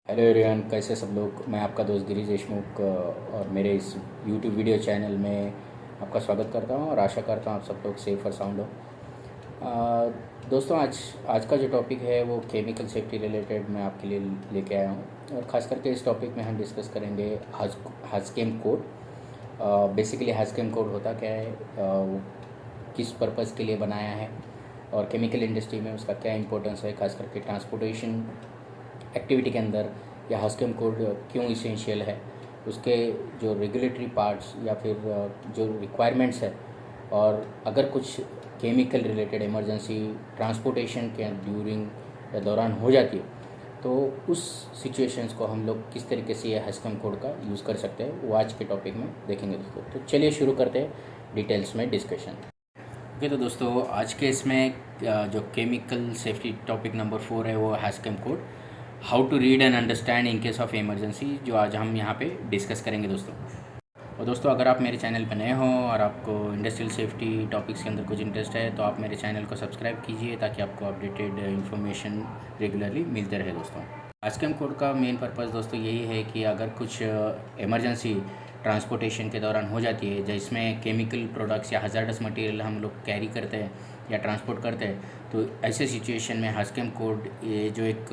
Hello everyone, कैसे सब लोग। मैं आपका दोस्त गिरीश देशमुख और मेरे इस यूट्यूब वीडियो चैनल में आपका स्वागत करता हूं और आशा करता हूं आप सब लोग सेफ और साउंड हो। दोस्तों, आज आज का जो टॉपिक है वो केमिकल सेफ्टी रिलेटेड मैं आपके लिए लेके आया हूं और ख़ास करके इस टॉपिक में हम डिस्कस करेंगे हाजकेम कोड। बेसिकली हाजकेम कोड होता क्या है, वो किस पर्पज़ के लिए बनाया है और केमिकल इंडस्ट्री में उसका क्या इंपॉर्टेंस है, खास करके ट्रांसपोर्टेशन एक्टिविटी के अंदर या हास्केम कोड क्यों इसेंशियल है, उसके जो रेगुलेटरी पार्ट्स या फिर जो रिक्वायरमेंट्स है, और अगर कुछ केमिकल रिलेटेड इमरजेंसी ट्रांसपोर्टेशन के ड्यूरिंग या दौरान हो जाती है तो उस सिचुएशंस को हम लोग किस तरीके से ये हास्केम कोड का यूज़ कर सकते हैं, वो आज के टॉपिक में देखेंगे दोस्तों। तो चलिए शुरू करते हैं डिटेल्स में डिस्कशन। ओके, तो दोस्तों आज के इसमें जो केमिकल सेफ्टी टॉपिक नंबर 4 है वो Hazchem code, how to read and understand in case of emergency, जो आज हम यहाँ पे डिस्कस करेंगे दोस्तों। और दोस्तों, अगर आप मेरे चैनल पर नए हो और आपको इंडस्ट्रियल सेफ्टी टॉपिक्स के अंदर कुछ इंटरेस्ट है तो आप मेरे चैनल को सब्सक्राइब कीजिए ताकि आपको अपडेटेड इन्फॉर्मेशन रेगुलरली मिलते रहे दोस्तों। हास्केम कोड का मेन पर्पज़ दोस्तों यही है कि अगर कुछ इमरजेंसी ट्रांसपोर्टेशन के दौरान हो जाती है जिसमें केमिकल प्रोडक्ट्स या हज़ार्डस मटेरियल हम लोग कैरी करते हैं या ट्रांसपोर्ट करते हैं, तो ऐसे सिचुएशन में हास्केम कोड ये जो एक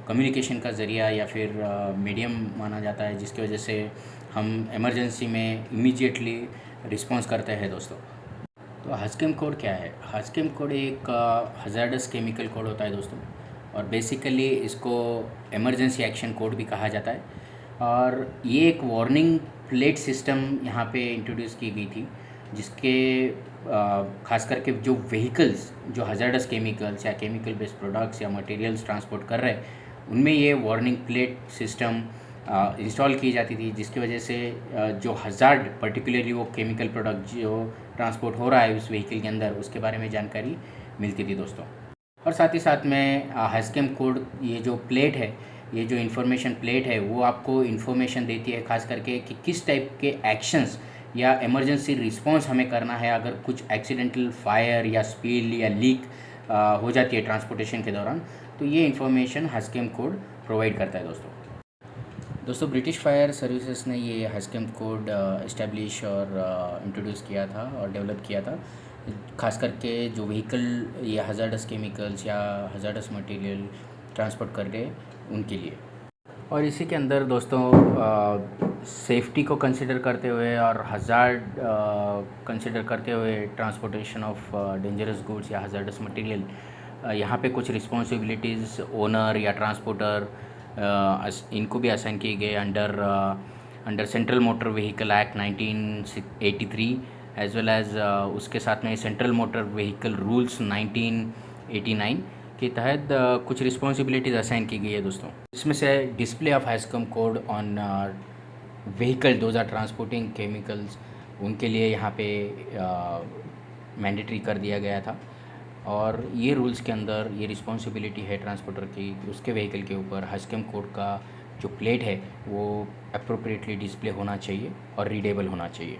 कम्युनिकेशन का ज़रिया या फिर मीडियम माना जाता है, जिसकी वजह से हम इमरजेंसी में इमीडिएटली रिस्पॉन्स करते हैं दोस्तों। तो हास्केम कोड क्या है? हास्केम कोड एक हज़ार्डस केमिकल कोड होता है दोस्तों, और बेसिकली इसको इमरजेंसी एक्शन कोड भी कहा जाता है। और ये एक वार्निंग प्लेट सिस्टम यहाँ पे इंट्रोड्यूस की गई थी, जिसके खास करके जो व्हीकल्स जो हज़ार्डस केमिकल्स या केमिकल बेस्ड प्रोडक्ट्स या मटेरियल्स ट्रांसपोर्ट कर रहे हैं उनमें ये वार्निंग प्लेट सिस्टम इंस्टॉल की जाती थी, जिसकी वजह से जो हज़ार्ड पर्टिकुलरली वो केमिकल प्रोडक्ट जो ट्रांसपोर्ट हो रहा है उस व्हीकल के अंदर उसके बारे में जानकारी मिलती थी दोस्तों। और साथ ही साथ में हास्केम कोड ये जो प्लेट है, ये जो इन्फॉर्मेशन प्लेट है, वो आपको इन्फॉर्मेशन देती है खास करके कि किस टाइप के एक्शंस या इमरजेंसी रिस्पॉन्स हमें करना है अगर कुछ एक्सीडेंटल फायर या स्पिल या लीक हो जाती है ट्रांसपोर्टेशन के दौरान। तो ये इन्फॉर्मेशन हास्केम कोड प्रोवाइड करता है दोस्तों। ब्रिटिश फायर सर्विसेज ने ये हास्केम कोड इस्टेब्लिश और इंट्रोड्यूस किया था और डेवलप किया था, खास करके जो व्हीकल ये हज़ार्डस केमिकल्स या हज़ार्डस मटेरियल ट्रांसपोर्ट कर रहे उनके लिए। और इसी के अंदर दोस्तों सेफ्टी को कंसिडर करते हुए और हज़ार्ड कंसिडर करते हुए ट्रांसपोर्टेशन ऑफ डेंजरस गुड्स या हज़ार्डस मटेरियल, यहाँ पे कुछ रिस्पॉन्सिबिलिटीज़ ओनर या ट्रांसपोर्टर इनको भी असाइन किए गए under central motor vehicle act 1983 as well as उसके साथ में सेंट्रल मोटर व्हीकल रूल्स 1989 के तहत कुछ रिस्पॉन्सिबिलिटीज़ असाइन की गई है दोस्तों। इसमें से display of Hazchem code on vehicle those are transporting chemicals, उनके लिए यहाँ पे मैंडेटरी कर दिया गया था। और ये रूल्स के अंदर ये रिस्पॉन्सिबिलिटी है ट्रांसपोर्टर की, उसके व्हीकल के ऊपर हास्केम कोड का जो प्लेट है वो अप्रोप्रिएटली डिस्प्ले होना चाहिए और रीडेबल होना चाहिए।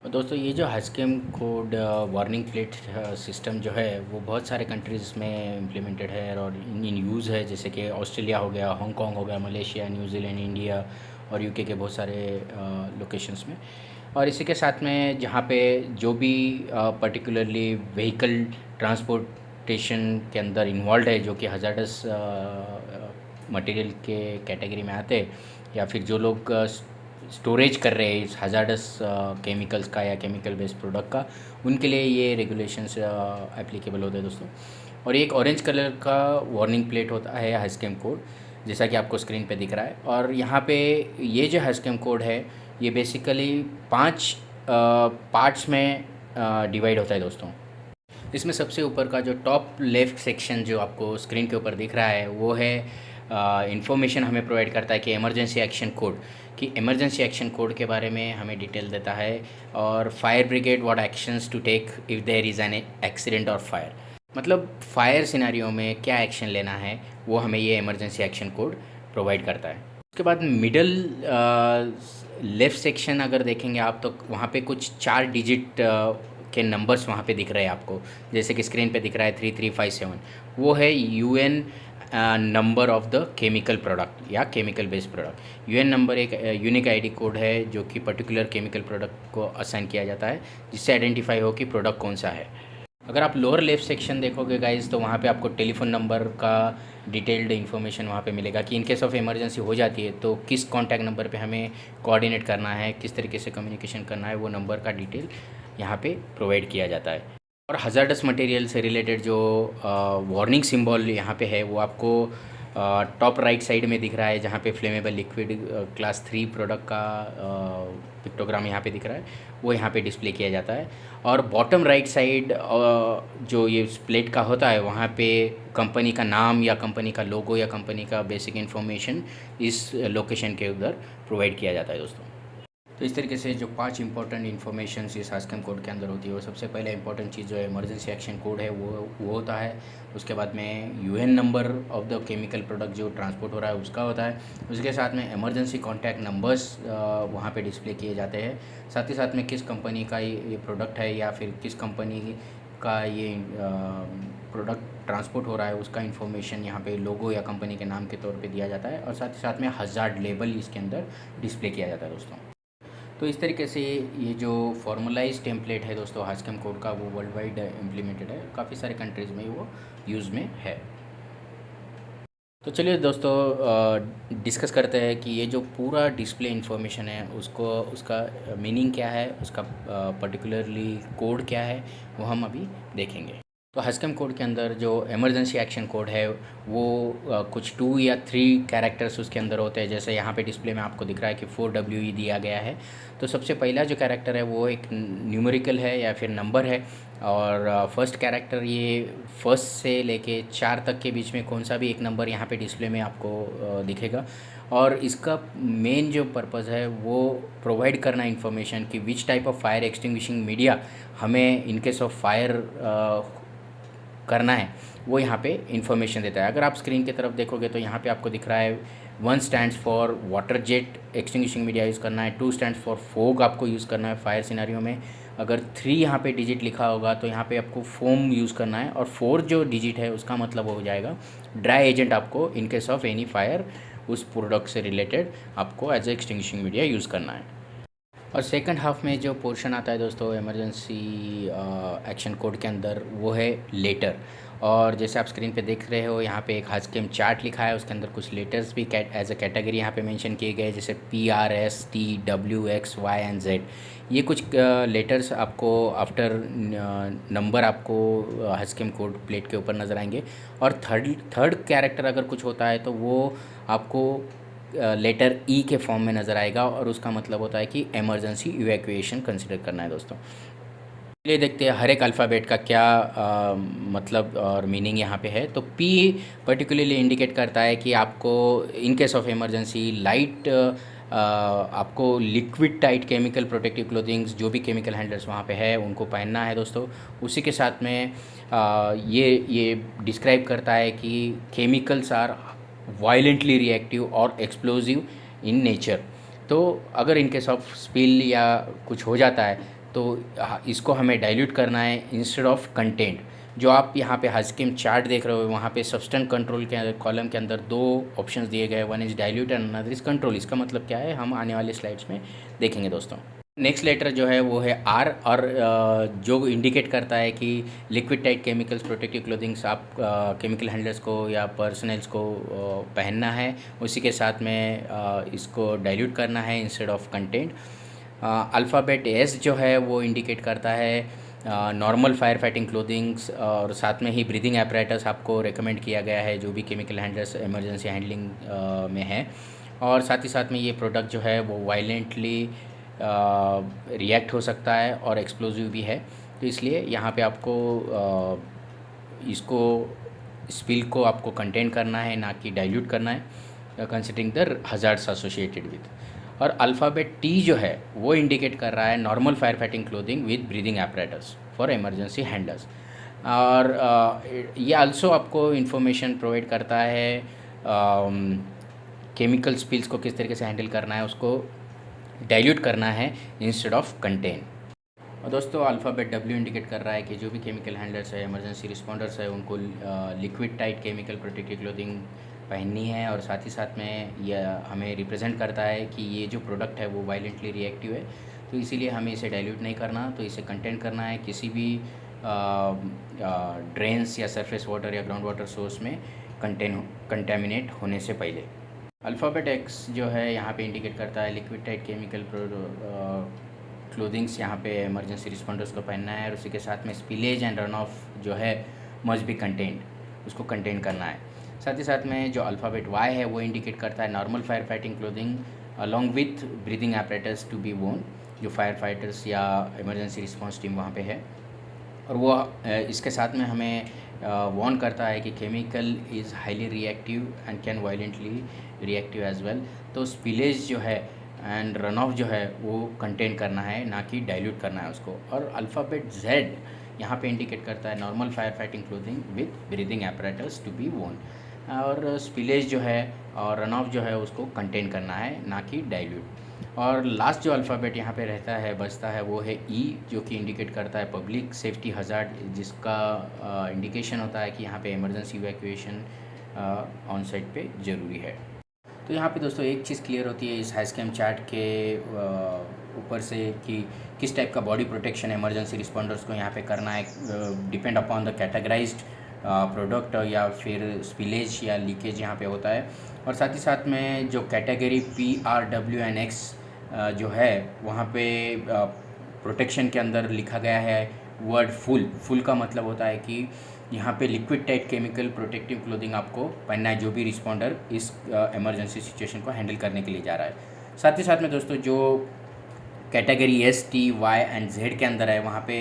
और दोस्तों, ये जो हास्केम कोड वार्निंग प्लेट सिस्टम जो है वो बहुत सारे कंट्रीज़ में इम्प्लीमेंटेड है और इन यूज़ है, जैसे कि ऑस्ट्रेलिया हो गया, हांगकॉन्ग हो गया, मलेशिया, न्यूजीलैंड, इंडिया और यूके के बहुत सारे लोकेशंस में। और इसी के साथ में जहाँ पे जो भी पर्टिकुलरली व्हीकल ट्रांसपोर्टेशन के अंदर इन्वॉल्व है जो कि हज़ार्डस मटेरियल के कैटेगरी में आते हैं, या फिर जो लोग स्टोरेज कर रहे हैं इस हज़ार्डस केमिकल्स का या केमिकल बेस्ड प्रोडक्ट का, उनके लिए ये रेगुलेशंस एप्लीकेबल होते हैं दोस्तों। और एक ऑरेंज कलर का वार्निंग प्लेट होता है हास्केम कोड, जैसा कि आपको स्क्रीन पे दिख रहा है। और यहाँ पे ये जो हास्केम कोड है ये बेसिकली 5 पार्ट्स में डिवाइड होता है दोस्तों। इसमें सबसे ऊपर का जो टॉप लेफ़्ट सेक्शन जो आपको स्क्रीन के ऊपर दिख रहा है वो है इन्फॉर्मेशन हमें प्रोवाइड करता है कि इमरजेंसी एक्शन कोड, कि इमरजेंसी एक्शन कोड के बारे में हमें डिटेल देता है, और fire brigade what actions to take if there is an accident और फायर, मतलब फायर सिनेरियो में क्या एक्शन लेना है वो हमें ये इमरजेंसी एक्शन कोड प्रोवाइड करता है। उसके बाद मिडल लेफ़्ट सेक्शन अगर देखेंगे आप तो वहाँ पे कुछ 4 डिजिट के नंबर्स वहाँ पे दिख रहे हैं आपको, जैसे कि स्क्रीन पे दिख रहा है 3357, वो है UN number of the chemical product या chemical based product. UN number एक यूनिक आईडी कोड है जो कि पर्टिकुलर केमिकल प्रोडक्ट को असाइन किया जाता है, जिससे आइडेंटिफाई हो कि प्रोडक्ट कौन सा है। अगर आप लोअर लेफ्ट सेक्शन देखोगे गाइज, तो वहाँ पे आपको टेलीफोन नंबर का डिटेल्ड इन्फॉर्मेशन वहाँ पे मिलेगा कि इन केस ऑफ इमरजेंसी हो जाती है तो किस कॉन्टैक्ट नंबर पे हमें कोऑर्डिनेट करना है, किस तरीके से कम्युनिकेशन करना है, वो नंबर का डिटेल यहाँ पे प्रोवाइड किया जाता है। और हज़ार्डस मटेरियल से रिलेटेड जो वार्निंग सिंबल यहाँ पे है वो आपको टॉप राइट साइड में दिख रहा है, जहाँ पे फ्लेमेबल लिक्विड क्लास 3 प्रोडक्ट का पिक्टोग्राम यहाँ पे दिख रहा है, वो यहाँ पे डिस्प्ले किया जाता है। और बॉटम राइट साइड जो ये प्लेट का होता है, वहाँ पे कंपनी का नाम या कंपनी का लोगो या कंपनी का बेसिक इन्फॉर्मेशन इस लोकेशन के उधर प्रोवाइड किया जाता है दोस्तों। तो इस तरीके से जो 5 इंपॉर्टेंट इन्फॉर्मेशन इस हास्कम कोड के अंदर होती है, वो सबसे पहले इंपॉर्टेंट चीज़ जो है इमरजेंसी एक्शन कोड है वो होता है। उसके बाद में UN number of the chemical product जो ट्रांसपोर्ट हो रहा है उसका होता है। उसके साथ में इमरजेंसी कॉन्टैक्ट नंबर्स वहाँ पे डिस्प्ले किए जाते हैं। साथ ही साथ में किस कंपनी का ये प्रोडक्ट है या फिर किस कंपनी का ये प्रोडक्ट ट्रांसपोर्ट हो रहा है उसका इन्फॉर्मेशन यहाँ पे लोगो या कंपनी के नाम के तौर पे दिया जाता है। और साथ ही साथ में हज़ार्ड लेबल इसके अंदर डिस्प्ले किया जाता है दोस्तों। तो इस तरीके से ये जो फॉर्मलाइज टेम्पलेट है दोस्तों हास्कम कोड का, वो वर्ल्ड वाइड इम्प्लीमेंटेड है, काफ़ी सारे कंट्रीज़ में वो यूज़ में है। तो चलिए दोस्तों डिस्कस करते हैं कि ये जो पूरा डिस्प्ले इन्फॉर्मेशन है उसका मीनिंग क्या है, उसका पर्टिकुलरली कोड क्या है, वो हम अभी देखेंगे। तो हास्कम कोड के अंदर जो इमरजेंसी एक्शन कोड है वो कुछ 2 या 3 कैरेक्टर्स उसके अंदर होते हैं। जैसे यहाँ पे डिस्प्ले में आपको दिख रहा है कि 4WE दिया गया है। तो सबसे पहला जो कैरेक्टर है वो एक न्यूमेरिकल है या फिर नंबर है। और फर्स्ट कैरेक्टर ये फर्स्ट से लेके 4 तक के बीच में कौन सा भी एक नंबर यहाँ पे डिस्प्ले में आपको दिखेगा। और इसका मेन जो पर्पज़ है वो प्रोवाइड करना इन्फॉर्मेशन कि which type of fire extinguishing media हमें इन केस ऑफ फायर करना है, वो यहाँ पे इन्फॉर्मेशन देता है। अगर आप स्क्रीन की तरफ देखोगे तो यहाँ पे आपको दिख रहा है 1 stands for water jet extinguishing media use करना है, 2 स्टैंड्स फॉर फोग आपको यूज़ करना है फायर सिनेरियो में। अगर 3 यहाँ पे डिजिट लिखा होगा तो यहाँ पे आपको फोम यूज़ करना है। और 4 जो डिजिट है उसका मतलब हो जाएगा ड्राई एजेंट, आपको in case of any fire उस प्रोडक्ट से रिलेटेड आपको as a extinguishing media use करना है। और सेकंड हाफ में जो पोर्शन आता है दोस्तों इमरजेंसी एक्शन कोड के अंदर, वो है लेटर। और जैसे आप स्क्रीन पे देख रहे हो यहाँ पे एक हास्कम चार्ट लिखा है, उसके अंदर कुछ लेटर्स भी एज अ कैटेगरी यहाँ पे मेंशन किए गए, जैसे PRSTWXY&Z। ये कुछ लेटर्स आपको आफ्टर नंबर आपको हास्कम कोड प्लेट के ऊपर नज़र आएंगे। और थर्ड कैरेक्टर अगर कुछ होता है तो वो आपको लेटर ई के फॉर्म में नज़र आएगा, और उसका मतलब होता है कि इमरजेंसी इवैक्यूएशन कंसिडर करना है दोस्तों। चलिए देखते हैं हर एक अल्फ़ाबेट का क्या मतलब और मीनिंग यहाँ पे है। तो पी पर्टिकुलरली इंडिकेट करता है कि आपको in case of emergency light आपको liquid tight chemical protective clothings, जो भी केमिकल हैंडलर्स वहाँ पे है उनको पहनना है दोस्तों। उसी के साथ में ये डिस्क्राइब करता है कि केमिकल्स आर वायलेंटली रिएक्टिव और एक्सप्लोजिव इन नेचर। तो अगर इन केस ऑफ स्पिल या कुछ हो जाता है तो इसको हमें डाइल्यूट करना है इंस्टेड ऑफ कंटेंट। जो आप यहाँ पे हास्कम चार्ट देख रहे हो वहाँ पे सब्सटेंस कंट्रोल के कॉलम के अंदर 2 ऑप्शंस दिए गए, one is dilute and another is control. इसका मतलब क्या है हम आने वाले स्लाइड्स में देखेंगे दोस्तों। नेक्स्ट लेटर जो है वो है आर, और जो इंडिकेट करता है कि liquid tight chemicals protective clothings आप केमिकल हैंडलर्स को या पर्सनल्स को पहनना है। उसी के साथ में इसको डाइल्यूट करना है instead of content. Alphabet S जो है वो इंडिकेट करता है नॉर्मल फायर फाइटिंग क्लोथिंग्स, और साथ में ही ब्रीदिंग एपरेटस आपको रेकमेंड किया गया है जो भी केमिकल हैंडलर्स इमरजेंसी हैंडलिंग में है। और साथ ही साथ में ये प्रोडक्ट जो है वो वायलेंटली रिएक्ट हो सकता है और एक्सप्लोजिव भी है। तो इसलिए यहाँ पे आपको इसको स्पिल को आपको कंटेन करना है, ना कि डाइल्यूट करना है, considering the hazards associated with. और अल्फ़ाबेट टी जो है वो इंडिकेट कर रहा है normal fire fighting clothing with breathing apparatus for emergency handlers. और ये आल्सो आपको इन्फॉर्मेशन प्रोवाइड करता है केमिकल स्पिल्स को किस तरीके से हैंडल करना है, उसको डाइल्यूट करना है इंस्टेड ऑफ कंटेन। और दोस्तों अल्फ़ाबेट डब्ल्यू इंडिकेट कर रहा है कि जो भी केमिकल हैंडलर्स है, इमरजेंसी रिस्पॉन्डर्स है, उनको liquid tight chemical protective clothing पहननी है। और साथ ही साथ में यह हमें रिप्रेजेंट करता है कि ये जो प्रोडक्ट है वो वायलेंटली रिएक्टिव है, तो इसीलिए हमें इसे डाइल्यूट नहीं करना, तो इसे कंटेन करना है किसी भी ड्रेन्स या सरफेस वाटर या ग्राउंड वाटर सोर्स में कंटेमिनेट होने से पहले। अल्फ़ाबेट एक्स जो है यहाँ पे इंडिकेट करता है लिक्विड टाइट केमिकल क्लोथिंग्स यहाँ पे इमरजेंसी रिस्पॉन्डर्स को पहनना है, और उसी के साथ में स्पिलेज एंड रन ऑफ जो है मस्ट बी कंटेंट, उसको कंटेन करना है। साथ ही साथ में जो अल्फ़ाबेट वाई है वो इंडिकेट करता है normal fire fighting clothing along with breathing apparatus to be worn, जो फायर फाइटर्स या इमरजेंसी रिस्पॉन्स टीम वहाँ पे है। और वो इसके साथ में हमें वार्न करता है कि chemical is highly reactive and can violently reactive as well. तो स्पिलेज जो है एंड रन ऑफ जो है वो कंटेन करना है, ना कि डाइल्यूट करना है उसको। और अल्फ़ाबेट जेड यहाँ पे इंडिकेट करता है normal fire fighting clothing with breathing apparatus to be worn, और स्पिलेज जो है और रन ऑफ जो है उसको कंटेन करना है, ना कि डाइल्यूट। और लास्ट जो अल्फ़ाबेट यहाँ पे रहता है बचता है वो है ई, जो कि इंडिकेट करता है पब्लिक सेफ्टी हज़ार्ड, जिसका इंडिकेशन होता है कि यहाँ पे इमरजेंसी इवैक्यूएशन ऑन साइट पे ज़रूरी है। तो यहाँ पे दोस्तों एक चीज़ क्लियर होती है इस हाईस्कैम चार्ट के ऊपर से कि किस टाइप का बॉडी प्रोटेक्शन इमरजेंसी रिस्पॉन्डर्स को यहाँ पे करना है, depend upon the categorised product या फिर स्पिलेज या लीकेज यहाँ पे होता है। और साथ ही साथ में जो कैटेगरी PRWNX जो है वहाँ पे प्रोटेक्शन के अंदर लिखा गया है वर्ड फुल का मतलब होता है कि यहाँ पे liquid tight chemical protective clothing आपको पहनना है जो भी रिस्पॉन्डर इस इमरजेंसी सिचुएशन को हैंडल करने के लिए जा रहा है। साथ ही साथ में दोस्तों जो category S, T, Y and Z के अंदर है वहाँ पे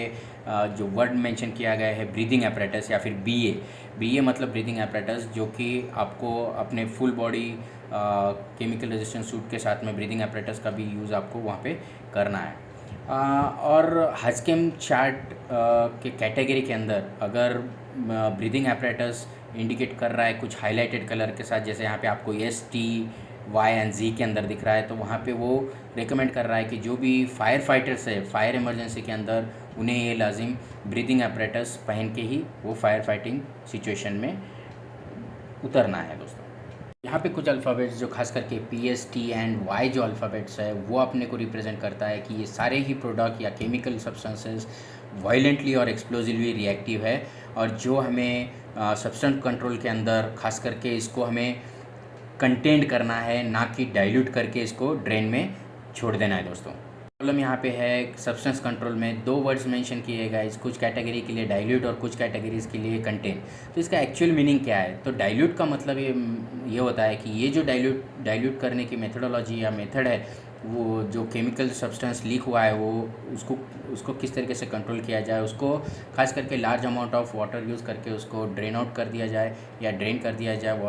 जो वर्ड मेंशन किया गया है ब्रीदिंग एपरेटस या फिर BA मतलब ब्रीदिंग एपरेटस, जो कि आपको अपने full body chemical resistance suit के साथ में ब्रीदिंग एपरेटस का भी यूज़ आपको वहाँ पे करना है। और हाईस्कैम चार्ट के कैटेगरी के अंदर अगर ब्रीदिंग एपरेटस इंडिकेट कर रहा है कुछ हाईलाइटेड कलर के साथ, जैसे यहाँ पे आपको S, T, Y and Z के अंदर दिख रहा है, तो वहाँ पे वो रेकमेंड कर रहा है कि जो भी फायर फाइटर्स है फायर इमरजेंसी के अंदर उन्हें ये लाजिम ब्रीदिंग एपरेटस पहन के ही वो फायर फाइटिंग सिचुएशन में उतरना है दोस्तों। यहाँ पे कुछ अल्फ़ाबेट्स जो खास करके PS, T एंड Y जो अल्फ़ाबेट्स है वो अपने को रिप्रेजेंट करता है कि ये सारे ही प्रोडक्ट या केमिकल सब्सटेंसेस वायलेंटली और एक्सप्लोजिवली रिएक्टिव है, और जो हमें सब्सटेंस कंट्रोल के अंदर खास करके इसको हमें कंटेंट करना है, ना कि डाइल्यूट करके इसको ड्रेन में छोड़ देना है दोस्तों। प्रॉब्लम यहाँ पे है सब्सटेंस कंट्रोल में दो वर्ड्स मेंशन किए गए, कुछ कैटेगरी के लिए डाइल्यूट और कुछ कैटेगरीज के लिए कंटेन। तो इसका एक्चुअल मीनिंग क्या है? तो डाइल्यूट का मतलब ये होता है कि ये जो डाइल्यूट करने की मेथडोलॉजी या मेथड है, वो जो केमिकल सब्सटेंस लीक हुआ है वो उसको किस तरीके से कंट्रोल किया जाए, उसको खास करके large amount of water use करके उसको ड्रेन आउट कर दिया जाए या ड्रेन कर दिया जाए,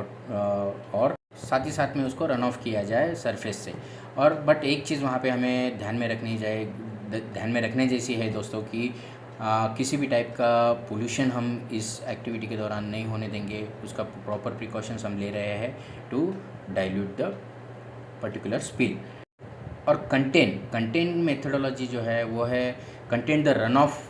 और साथ ही साथ में उसको रन ऑफ किया जाए सरफेस से। और बट एक चीज़ वहाँ पे हमें ध्यान में रखने जैसी है दोस्तों कि किसी भी टाइप का पोल्यूशन हम इस एक्टिविटी के दौरान नहीं होने देंगे, उसका प्रॉपर प्रिकॉशंस हम ले रहे हैं to dilute the particular spill. और कंटेन मेथडोलॉजी जो है वो है कंटेन द रन ऑफ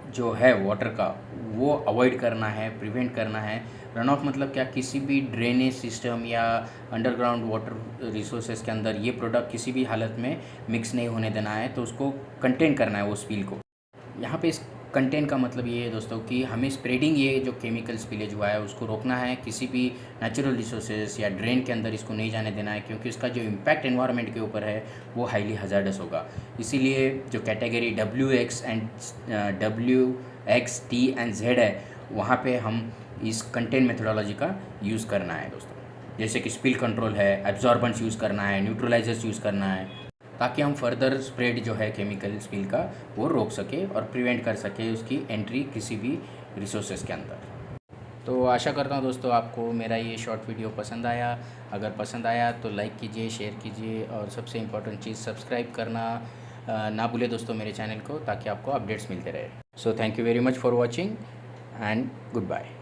जो है वाटर का वो अवॉइड करना है, प्रिवेंट करना है। रन ऑफ मतलब क्या? किसी भी ड्रेनेज सिस्टम या अंडरग्राउंड वाटर रिसोर्सेज के अंदर ये प्रोडक्ट किसी भी हालत में मिक्स नहीं होने देना है, तो उसको कंटेन करना है वो स्पिल को। यहाँ पे इस कंटेन का मतलब ये है दोस्तों कि हमें स्प्रेडिंग ये जो केमिकल स्पिलेज हुआ है उसको रोकना है, किसी भी नेचुरल रिसोर्सेज या ड्रेन के अंदर इसको नहीं जाने देना है, क्योंकि इसका जो इम्पैक्ट एनवायरनमेंट के ऊपर है वो हाईली हजार्डस होगा। इसीलिए जो category WX, T and Z है वहाँ पे हम इस कंटेन मेथडोलॉजी का यूज़ करना है दोस्तों, जैसे कि स्पिल कंट्रोल है, एब्जॉर्बेंट्स यूज़ करना है, न्यूट्रलाइजर्स यूज़ करना है, ताकि हम फर्दर स्प्रेड जो है केमिकल स्पिल का वो रोक सके और प्रिवेंट कर सके उसकी एंट्री किसी भी रिसोर्सेज के अंदर। तो आशा करता हूँ दोस्तों आपको मेरा ये शॉर्ट वीडियो पसंद आया। अगर पसंद आया तो लाइक कीजिए, शेयर कीजिए, और सबसे इम्पोर्टेंट चीज़ सब्सक्राइब करना ना भूले दोस्तों मेरे चैनल को, ताकि आपको अपडेट्स मिलते रहे। So thank you very much for watching and good bye.